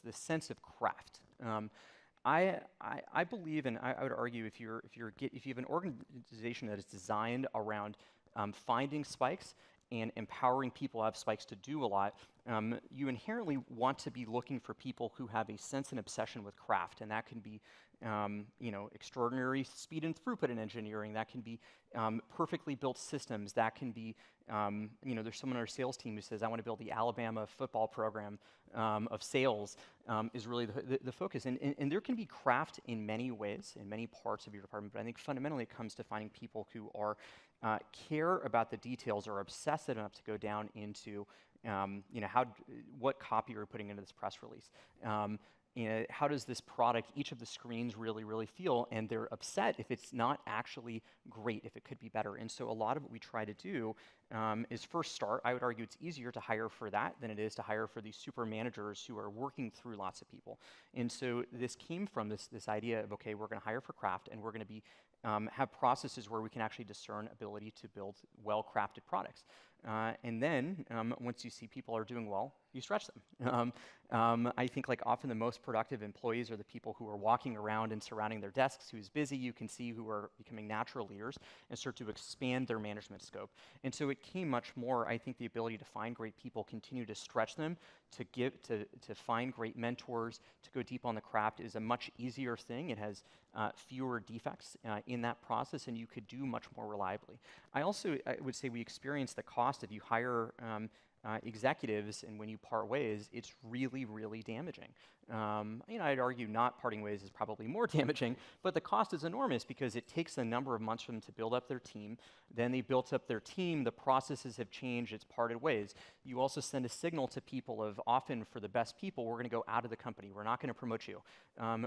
this sense of craft. I believe, and I would argue, if you have an organization that is designed around finding spikes and empowering people who have spikes to do a lot, you inherently want to be looking for people who have a sense and obsession with craft, and that can be extraordinary speed and throughput in engineering. That can be perfectly built systems. That can be, there's someone on our sales team who says, I want to build the Alabama football program of sales, is really the focus. And there can be craft in many ways, in many parts of your department, but I think fundamentally it comes to finding people who are care about the details, are obsessive enough to go down into what copy you're putting into this press release. How does this product, each of the screens really feel, and they're upset if it's not actually great, if it could be better. And so a lot of what we try to do is first start, I would argue it's easier to hire for that than it is to hire for these super managers who are working through lots of people. And so this came from this idea of, okay, we're gonna hire for craft, and we're gonna be have processes where we can actually discern ability to build well-crafted products. And then, once you see people are doing well, you stretch them. I think like often the most productive employees are the people who are walking around and surrounding their desks, who's busy. You can see who are becoming natural leaders and start to expand their management scope. And so it came much more, I think the ability to find great people, continue to stretch them, to find great mentors, to go deep on the craft is a much easier thing. It has fewer defects in that process, and you could do much more reliably. I would say we experience the cost if you hire executives, and when you part ways, it's really damaging. I'd argue not parting ways is probably more damaging, but the cost is enormous because it takes a number of months for them to build up their team. Then they built up their team, the processes have changed, it's parted ways. You also send a signal to people of, often for the best people, we're gonna go out of the company, we're not gonna promote you,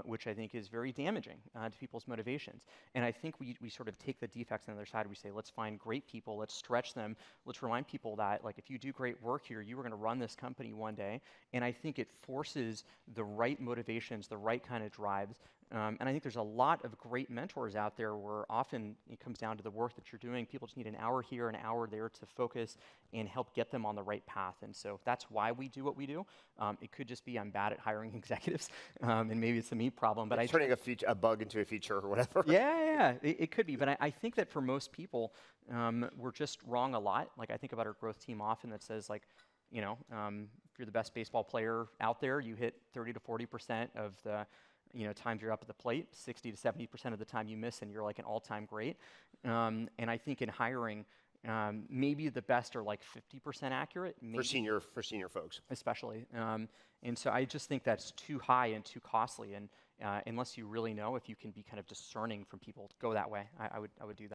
which I think is very damaging to people's motivations. And I think we sort of take the defects on the other side, we say, let's find great people, let's stretch them, let's remind people that, like, if you do great work here, you are gonna run this company one day. And I think it forces the right motivations, the right kind of drives. And I think there's a lot of great mentors out there where often it comes down to the work that you're doing. People just need an hour here, an hour there to focus and help get them on the right path. And so that's why we do what we do. It could just be I'm bad at hiring executives, and maybe it's a me problem. But turning a bug into a feature or whatever. Yeah, it could be. But I think that for most people, we're just wrong a lot. Like I think about our growth team often that says like, if you're the best baseball player out there, you hit 30 to 40% of the times you're up at the plate, 60 to 70% of the time you miss, and you're like an all-time great. And I think in hiring, maybe the best are like 50% accurate. For senior folks. Especially. And so I just think that's too high and too costly. And unless you really know if you can be kind of discerning from people, go that way. I would do that.